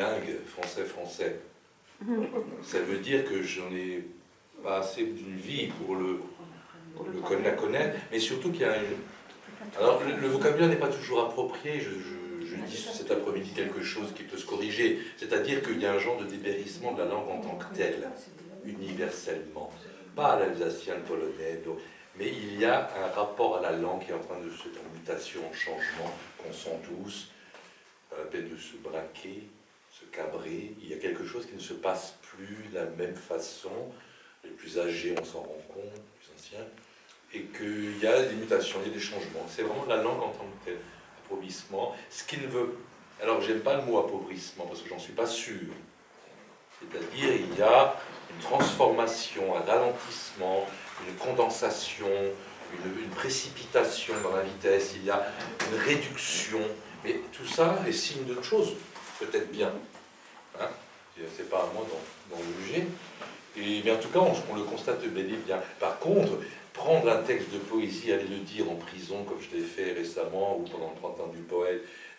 bilingue français-français. Ça veut dire que j'en ai pas assez d'une vie pour la connaître, mais surtout qu'il y a Alors, le vocabulaire n'est pas toujours approprié. Je dis cet après-midi quelque chose qui peut se corriger. C'est-à-dire qu'il y a un genre de dépérissement de la langue en tant que telle, universellement. Pas à l'alsacien, le polonais, mais il y a un rapport à la langue qui est en train de se faire en mutation, en changement, qu'on sent tous, à la peine de se braquer, se cabrer. Il y a quelque chose qui ne se passe plus de la même façon. Les plus âgés, on s'en rend compte, les plus anciens. Et qu'il y a des mutations, il y a des changements. C'est vraiment la langue en tant que telle, appauvrissement. Ce qui ne veut... Alors, j'aime pas le mot appauvrissement, parce que j'en suis pas sûr. C'est-à-dire, il y a une transformation, un ralentissement, une condensation, une précipitation dans la vitesse, il y a une réduction. Mais tout ça est signe d'autre chose, peut-être bien. Hein, c'est pas à moi d'en juger. Mais en tout cas, on le constate bel et bien. Par contre, prendre un texte de poésie, aller le dire en prison, comme je l'ai fait récemment, ou pendant le printemps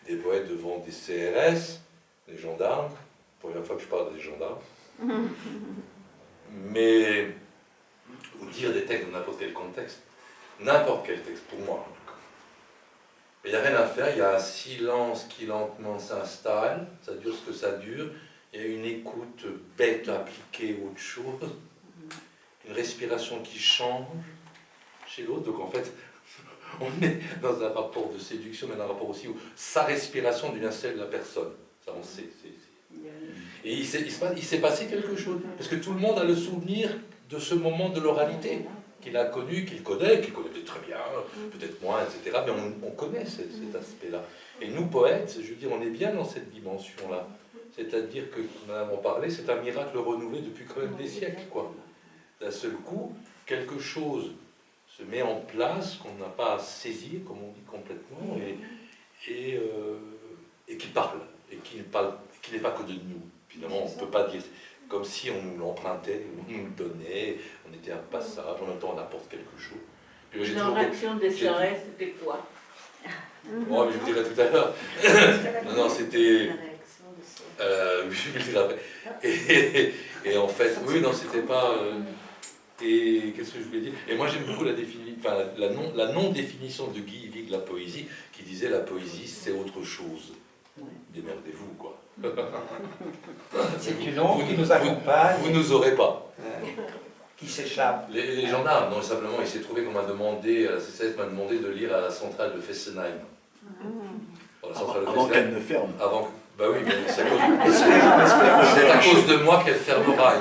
des poètes devant des CRS, des gendarmes, première fois que je parle des gendarmes, mais ou dire des textes dans n'importe quel contexte, n'importe quel texte, pour moi en tout cas. Il n'y a rien à faire, il y a un silence qui lentement s'installe, ça dure ce que ça dure, il y a une écoute bête appliquée ou autre chose, une respiration qui change chez l'autre, donc en fait, on est dans un rapport de séduction, mais dans un rapport aussi où sa respiration devient celle de la personne, ça on sait. Et il s'est passé quelque chose, parce que tout le monde a le souvenir de ce moment de l'oralité, qu'il a connu, qu'il connaît peut-être très bien, peut-être moins, etc. Mais on connaît cet aspect-là. Et nous, poètes, je veux dire, on est bien dans cette dimension-là. C'est-à-dire que, nous en avons parlé, c'est un miracle renouvelé depuis quand même des siècles, quoi. D'un seul coup, quelque chose se met en place qu'on n'a pas à saisir, comme on dit complètement, et qui parle, et qui n'est pas que de nous. Finalement, on ne peut pas dire, comme si on nous l'empruntait, on nous le donnait, on était un passage, en même temps on apporte quelque chose. Dans l'action des CRS, c'était quoi? Bon, mais je vous dirai tout à l'heure. Non, c'était... oui, je le dirai après. Et en fait, oui, non, c'était pas... Et qu'est-ce que je voulais dire? Et moi j'aime beaucoup la non-définition de Guy Yvick de la poésie, qui disait la poésie c'est autre chose. Démerdez-vous, quoi. C'est une ombre qui nous accompagne. Vous nous aurez pas. Qui s'échappe. Les gendarmes, non, simplement, il s'est trouvé qu'on m'a demandé, la CCS m'a demandé de lire à la centrale de Fessenheim. Avant qu'elle ne ferme. Bah oui, mais c'est à cause de moi qu'elle fermera.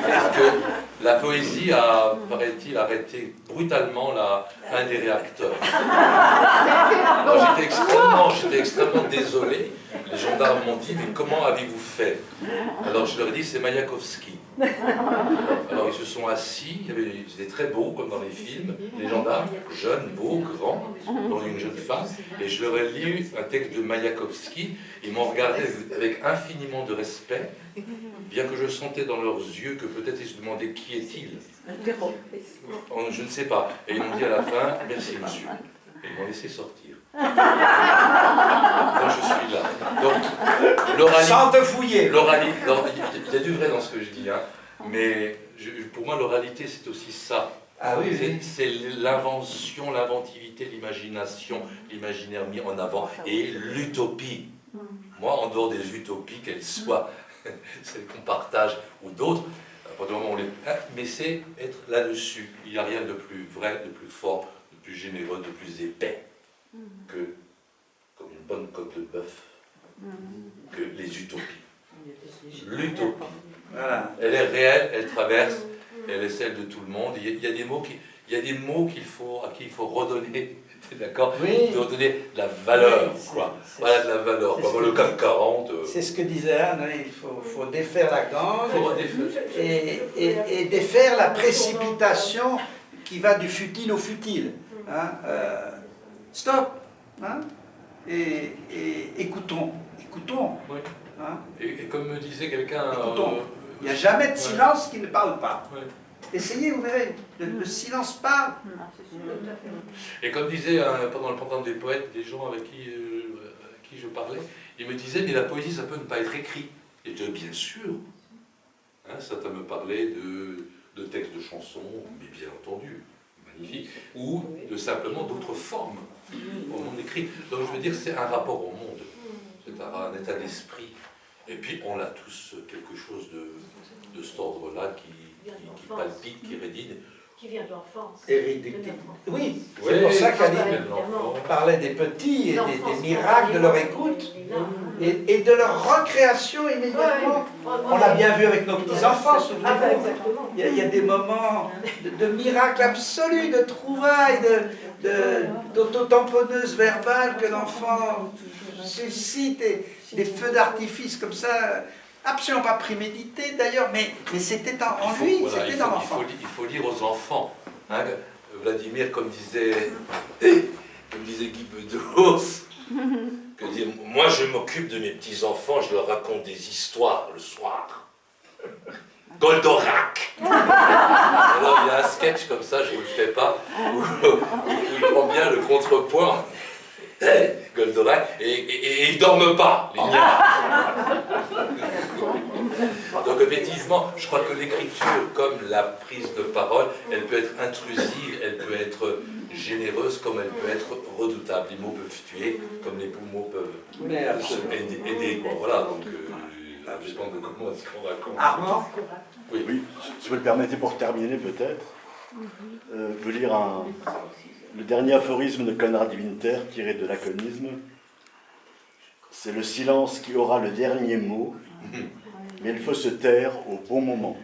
Parce que la poésie a, paraît-il, arrêté brutalement un des réacteurs. Alors j'étais extrêmement désolé. Les gendarmes m'ont dit, mais comment avez-vous fait? Alors je leur ai dit, c'est Mayakovsky. Alors ils se sont assis, ils étaient très beaux, comme dans les films, les gendarmes, jeunes, beaux, grands, dont une jeune femme, et je leur ai lu un texte de Mayakovsky, ils m'ont regardé avec infiniment de respect, bien que je sentais dans leurs yeux que peut-être ils se demandaient qui est-il. Je ne sais pas. Et ils m'ont dit à la fin, merci monsieur. Et ils m'ont laissé sortir. Quand je suis là. Donc, l'oralité... Sans te fouiller. Il y a du vrai dans ce que je dis, hein. Mais pour moi, l'oralité, c'est aussi ça. Ah oui, oui. C'est l'invention, l'inventivité, l'imagination, l'imaginaire mis en avant, et l'utopie. Moi, en dehors des utopies, qu'elles soient celles qu'on partage ou d'autres, mais c'est être là-dessus. Il n'y a rien de plus vrai, de plus fort, de plus généreux, de plus épais que, comme une bonne côte de bœuf, que les utopies. L'utopie. Voilà. Elle est réelle, elle traverse, elle est celle de tout le monde. Il y a des mots à qui il faut redonner, d'accord, oui. De redonner la valeur, quoi. Voilà, de la valeur. Le CAC 40. C'est ce que disait Anne, hein, il faut défaire la gangue et défaire la précipitation qui va du futile au futile. Hein, stop, hein, et écoutons. Oui. Hein, Et comme me disait quelqu'un... écoutons. Il n'y a jamais de silence qui ne parle pas. Ouais. Essayez, vous verrez, le silence parle. Et comme disait pendant le printemps des poètes, des gens avec qui je parlais, il me disait, mais la poésie, ça peut ne pas être écrit. Et je dis, bien sûr. Hein, certains me parlaient de textes de chansons, mais bien entendu, magnifique, ou de simplement d'autres formes au monde écrit. Donc je veux dire, c'est un rapport au monde, c'est un état d'esprit. Et puis on a tous quelque chose de cet ordre-là qui palpite, qui rédine. Qui vient de l'enfance. Oui, c'est pour ça qu'Ali parlait des petits et des miracles de leur écoute et de leur recréation immédiatement. On l'a bien vu avec nos petits-enfants, souvenez-vous. Il y a des moments de miracles absolus, de trouvailles, d'auto-tamponneuses verbales que l'enfant suscite, et des feux d'artifice comme ça. Absolument pas prémédité d'ailleurs, mais c'était en lui, voilà, c'était dans l'enfant. Il faut lire aux enfants. Hein, Vladimir, comme disait Guy Bedos, que dire, moi je m'occupe de mes petits-enfants, je leur raconte des histoires le soir. Goldorak. Alors il y a un sketch comme ça, je ne vous le fais pas, où il prend bien le contrepoint. Goldorak, et ils ne dorment pas, les liens. Donc effectivement, je crois que l'écriture, comme la prise de parole, elle peut être intrusive, elle peut être généreuse, comme elle peut être redoutable. Les mots peuvent tuer, comme les mots peuvent aider. Quoi. Voilà, donc je pense que comment est-ce qu'on raconte. Armand ? Oui, si vous le permettez pour terminer peut-être, je veux lire le dernier aphorisme de Conrad Winter, tiré de l'aconisme. C'est le silence qui aura le dernier mot, mais il faut se taire au bon moment.